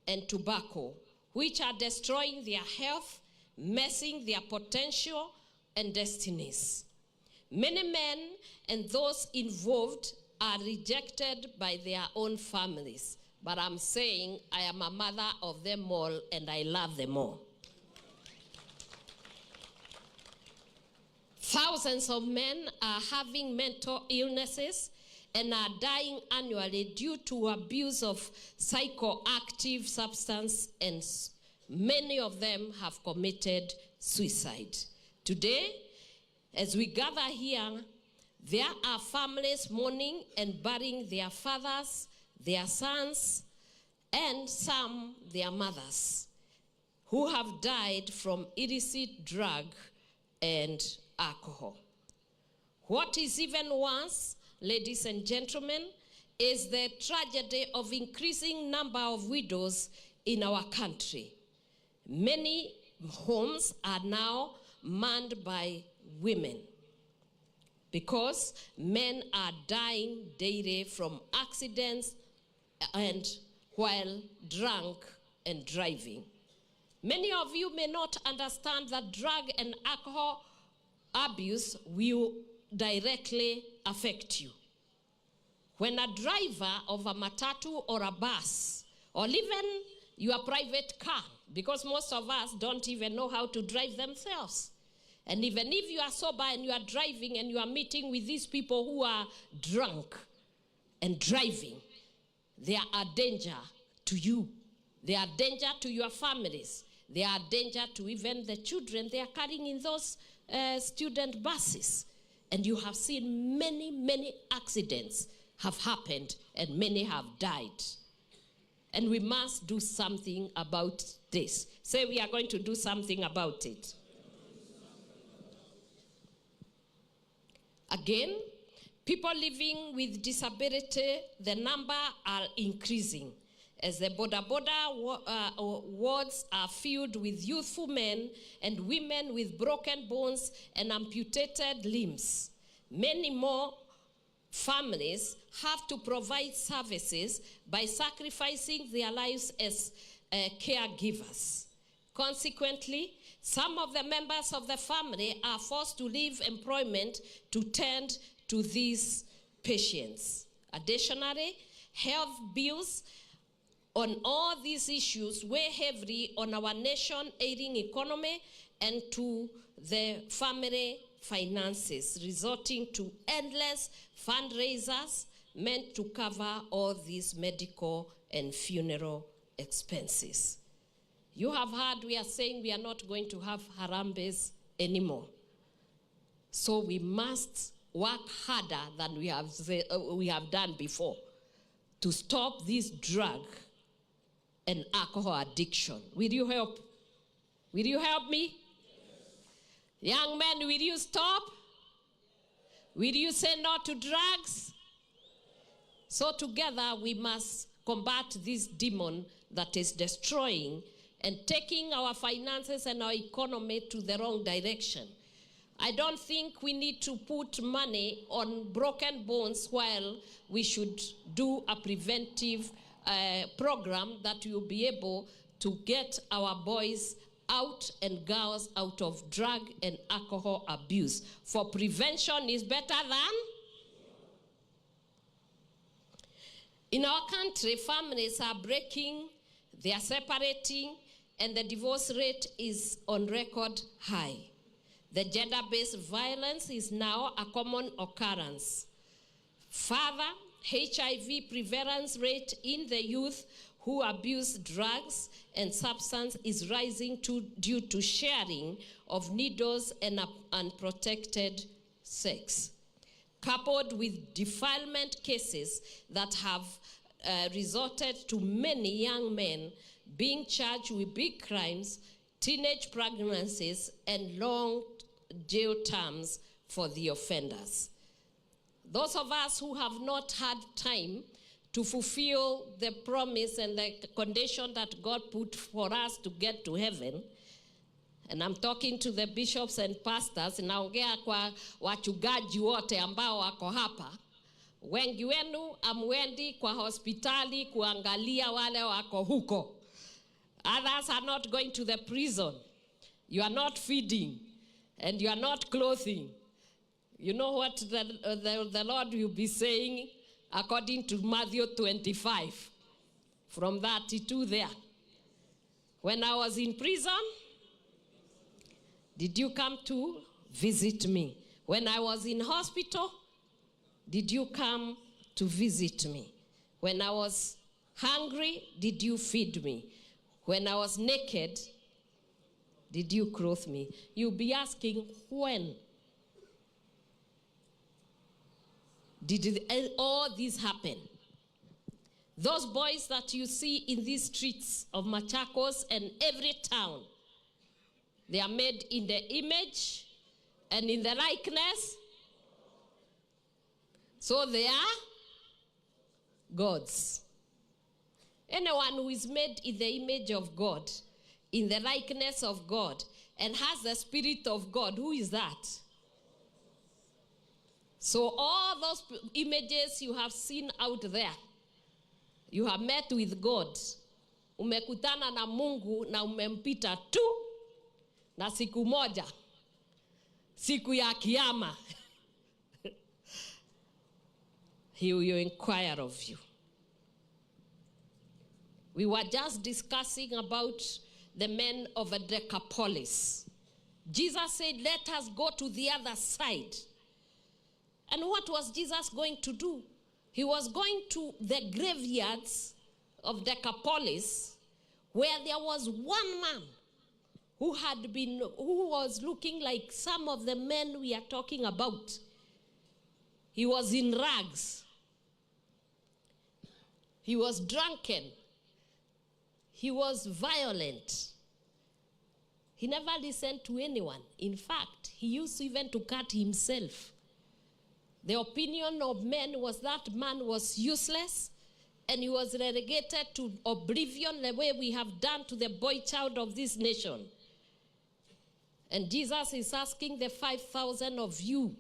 and tobacco, which are destroying their health, messing their potential and destinies. Many men and those involved are rejected by their own families. But I'm saying I am a mother of them all and I love them all. Thousands of men are having mental illnesses and are dying annually due to abuse of psychoactive substance, and many of them have committed suicide. Today, as we gather here, there are families mourning and burying their fathers, their sons, and some their mothers, who have died from illicit drug and alcohol. What is even worse, ladies and gentlemen, is the tragedy of increasing number of widows in our country. Many homes are now manned by women because men are dying daily from accidents and while drunk and driving. Many of you may not understand that drug and alcohol abuse will directly affect you. When a driver of a matatu or a bus, or even your private car, because most of us don't even know how to drive themselves. And even if you are sober and you are driving and you are meeting with these people who are drunk and driving, they are a danger to you. They are danger to your families. They are danger to even the children they are carrying in those student buses. And you have seen many, many accidents have happened and many have died. And we must do something about this. Say we are going to do something about it. Again, people living with disability, the number are increasing as the border wards are filled with youthful men and women with broken bones and amputated limbs. Many more families have to provide services by sacrificing their lives as caregivers. Consequently, some of the members of the family are forced to leave employment to tend to these patients. Additionally, health bills on all these issues weigh heavily on our nation aiding economy and to the family finances, resulting to endless fundraisers meant to cover all these medical and funeral expenses. You have heard we are saying we are not going to have Harambes anymore. So we must work harder than we have done before to stop this drug and alcohol addiction. Will you help? Will you help me? Yes. Young men, will you stop? Will you say no to drugs? So together we must combat this demon that is destroying and taking our finances and our economy to the wrong direction. I don't think we need to put money on broken bones while we should do a preventive program that will be able to get our boys out and girls out of drug and alcohol abuse. For prevention is better than. In our country, families are breaking, they are separating, and the divorce rate is on record high. The gender-based violence is now a common occurrence. Further, HIV prevalence rate in the youth who abuse drugs and substance is rising due to sharing of needles and unprotected sex, coupled with defilement cases that have resulted to many young men being charged with big crimes, teenage pregnancies, and long jail terms for the offenders. Those of us who have not had time to fulfill the promise and the condition that God put for us to get to heaven, and I'm talking to the bishops and pastors, naongea kwa wachungaji wote ambao wako hapa, wengi wenu amwendi kwa hospitali kuangalia wale wako huko. Others are not going to the prison. You are not feeding, and you are not clothing. You know what the Lord will be saying according to Matthew 25, from 32 there. When I was in prison, did you come to visit me? When I was in hospital, did you come to visit me? When I was hungry, did you feed me? When I was naked, did you clothe me? You'll be asking, when did all this happen? Those boys that you see in these streets of Machakos and every town, they are made in the image and in the likeness. So they are gods. Anyone who is made in the image of God, in the likeness of God, and has the Spirit of God, who is that? So all those images you have seen out there, you have met with God. Umekutana na Mungu na umempita tu, na siku moja, siku ya kiyama, He will inquire of you. We were just discussing about the men of a Decapolis. Jesus said, let us go to the other side. And what was Jesus going to do? He was going to the graveyards of Decapolis, where there was one man who was looking like some of the men we are talking about. He was in rags. He was drunken. He was violent. He never listened to anyone. In fact, he used even to cut himself. The opinion of men was that man was useless, and he was relegated to oblivion the way we have done to the boy child of this nation. And Jesus is asking the 5,000 of you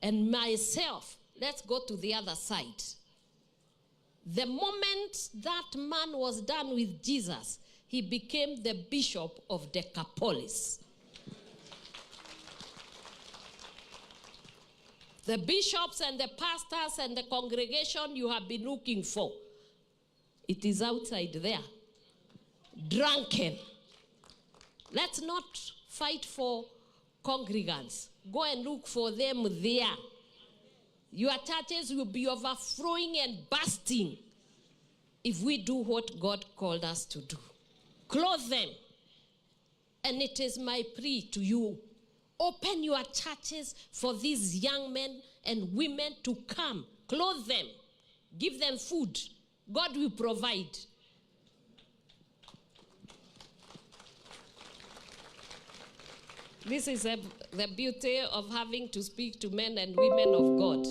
and myself, let's go to the other side. The moment that man was done with Jesus, he became the bishop of Decapolis. The bishops and the pastors and the congregation you have been looking for, it is outside there. Drunken. Let's not fight for congregants. Go and look for them there. Your churches will be overflowing and bursting if we do what God called us to do. Clothe them. And it is my plea to you. Open your churches for these young men and women to come. Clothe them. Give them food. God will provide. This is the beauty of having to speak to men and women of God.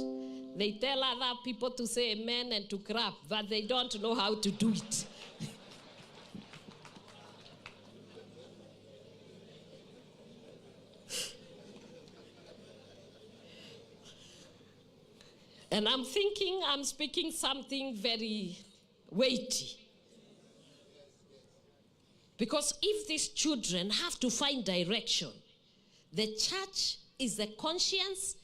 They tell other people to say amen and to clap, but they don't know how to do it. And I'm thinking I'm speaking something very weighty. Because if these children have to find direction, the church is the conscience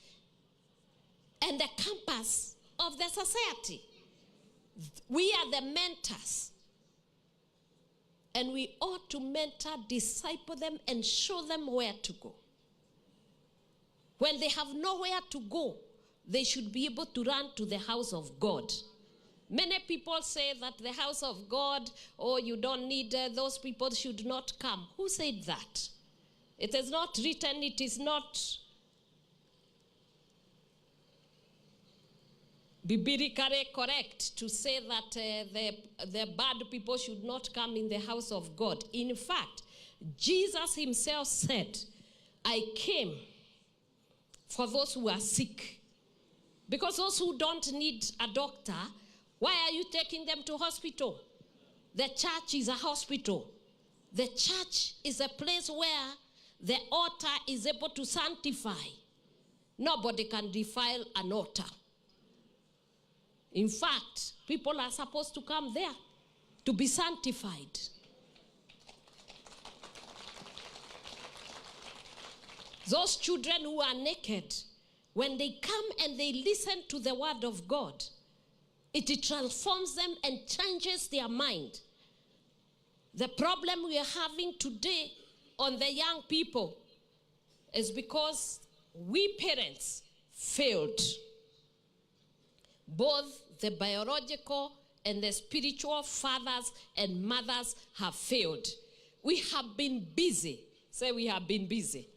and the compass of the society. We are the mentors. And we ought to mentor, disciple them, and show them where to go. When they have nowhere to go, they should be able to run to the house of God. Many people say that the house of God, oh, you don't need, those people should not come. Who said that? It is not written, it is not biblically correct to say that the bad people should not come in the house of God. In fact, Jesus himself said, I came for those who are sick. Because those who don't need a doctor, why are you taking them to hospital? The church is a hospital. The church is a place where the altar is able to sanctify. Nobody can defile an altar. In fact, people are supposed to come there to be sanctified. Those children who are naked, when they come and they listen to the word of God, it transforms them and changes their mind. The problem we are having today on the young people is because we parents failed. Both the biological and the spiritual fathers and mothers have failed. We have been busy. Say, we have been busy.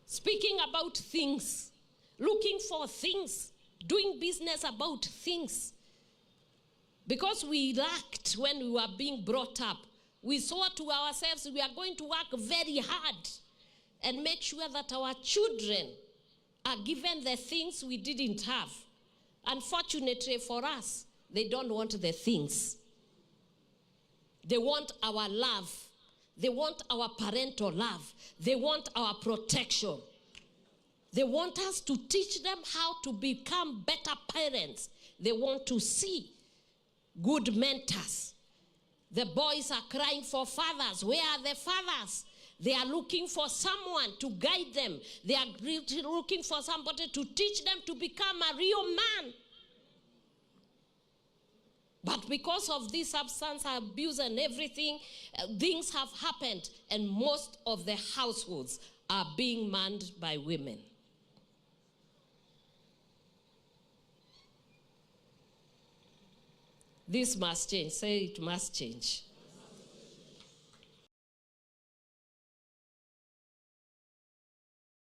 Speaking about things, looking for things, doing business about things. Because we lacked when we were being brought up. We saw to ourselves we are going to work very hard and make sure that our children are given the things we didn't have. Unfortunately for us, they don't want the things. They want our love. They want our parental love. They want our protection. They want us to teach them how to become better parents. They want to see good mentors. The boys are crying for fathers. Where are the fathers? They are looking for someone to guide them. They are looking for somebody to teach them to become a real man. But because of this substance abuse and everything, things have happened, and most of the households are being manned by women. This must change. Say it must change.